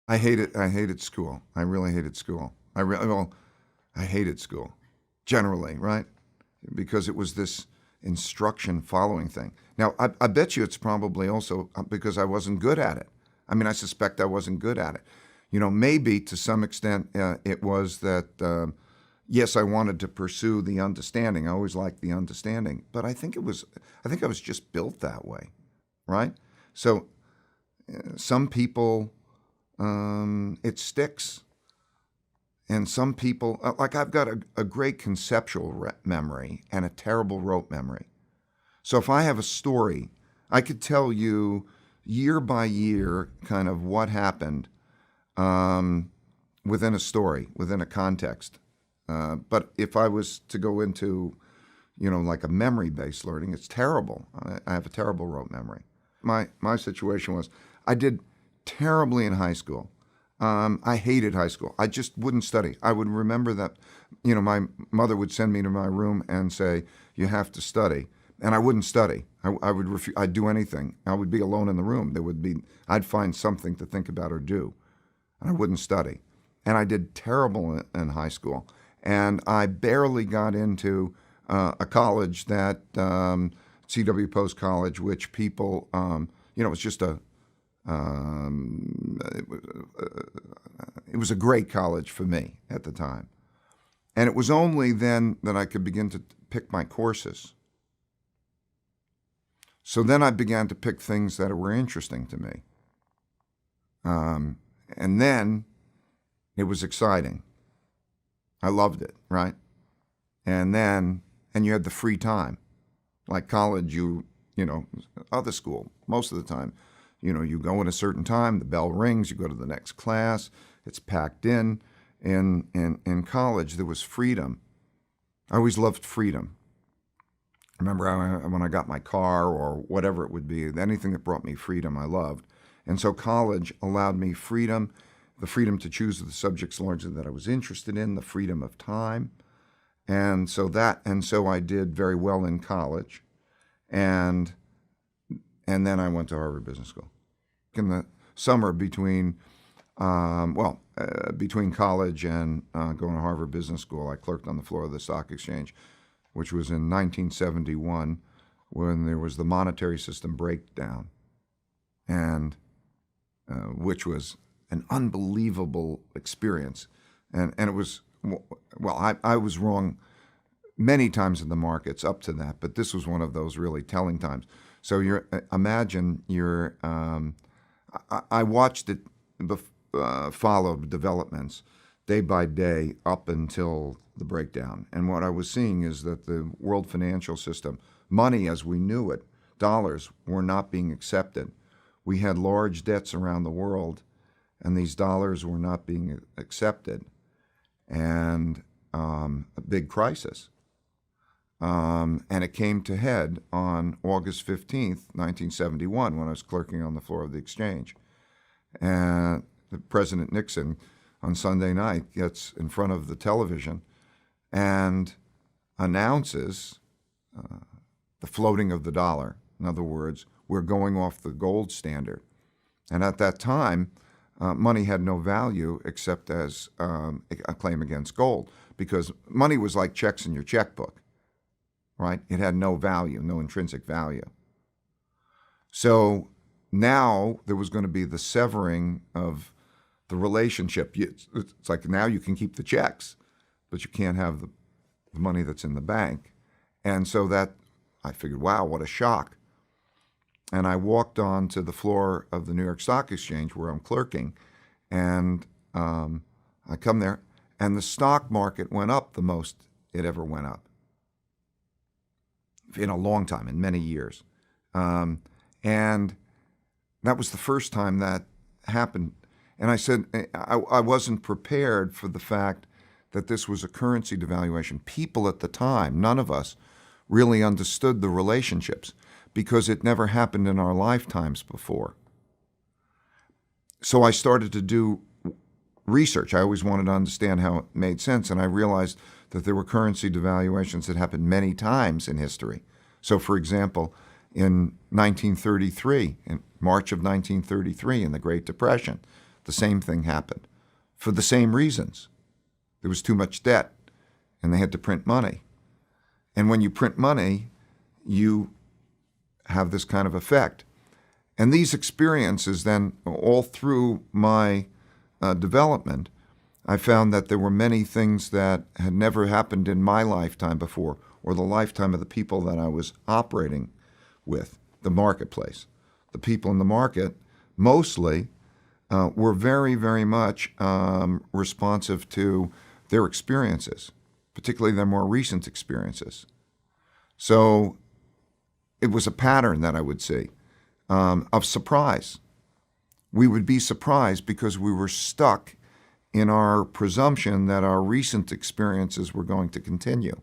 I hated school. I really hated school. I hated school generally, right? Because it was this instruction following thing. Now, I bet you it's probably also because I wasn't good at it. I mean, I suspect I wasn't good at it. Maybe to some extent it was that, yes, I wanted to pursue the understanding. I always liked the understanding, but I think I was just built that way, right? So some people, it sticks. And some people, like I've got a great conceptual memory and a terrible rote memory. So if I have a story, I could tell you year by year kind of what happened within a story, within a context. But if I was to go into, like a memory-based learning, it's terrible. I have a terrible rote memory. My situation was I did terribly in high school. I hated high school. I just wouldn't study. I would remember that, my mother would send me to my room and say, "You have to study," and I wouldn't study. I would I'd do anything. I would be alone in the room. I'd find something to think about or do, and I wouldn't study. And I did terrible in high school, and I barely got into a college that C.W. Post College, which people, it was just it was a great college for me at the time. And it was only then that I could begin to pick my courses. So then I began to pick things that were interesting to me. And then it was exciting. I loved it, right? And you had the free time. Like college, other school, most of the time, you go at a certain time, the bell rings, you go to the next class, it's packed in. In college, there was freedom. I always loved freedom. I remember when I got my car or whatever it would be, anything that brought me freedom, I loved. And so college allowed me freedom, the freedom to choose the subjects largely that I was interested in, the freedom of time. And so I did very well in college. And then I went to Harvard Business School. In the summer between college and going to Harvard Business School, I clerked on the floor of the stock exchange, which was in 1971 when there was the monetary system breakdown, and which was an unbelievable experience. And it was, I was wrong many times in the markets up to that, but this was one of those really telling times. So I watched it follow developments day by day up until the breakdown. And what I was seeing is that the world financial system, money as we knew it, dollars, were not being accepted. We had large debts around the world, and these dollars were not being accepted, and a big crisis. And it came to head on August 15th, 1971, when I was clerking on the floor of the exchange. And President Nixon, on Sunday night, gets in front of the television and announces the floating of the dollar. In other words, we're going off the gold standard. And at that time, money had no value except as a claim against gold, because money was like checks in your checkbook. Right? It had no value, no intrinsic value. So now there was going to be the severing of the relationship. It's like now you can keep the checks, but you can't have the money that's in the bank. And so that, I figured, wow, what a shock. And I walked on to the floor of the New York Stock Exchange where I'm clerking, and I come there, and the stock market went up the most it ever went up in a long time, in many years. And that was the first time that happened. And I said, I wasn't prepared for the fact that this was a currency devaluation. People at the time, none of us, really understood the relationships because it never happened in our lifetimes before. So I started to do research. I always wanted to understand how it made sense, and I realized that there were currency devaluations that happened many times in history. So, for example, in 1933, in March of 1933, in the Great Depression, the same thing happened for the same reasons. There was too much debt, and they had to print money. And when you print money, you have this kind of effect. And these experiences then, all through my development, I found that there were many things that had never happened in my lifetime before, or the lifetime of the people that I was operating with, the marketplace. The people in the market mostly were very, very much responsive to their experiences, particularly their more recent experiences. So it was a pattern that I would see of surprise. We would be surprised because we were stuck in our presumption that our recent experiences were going to continue.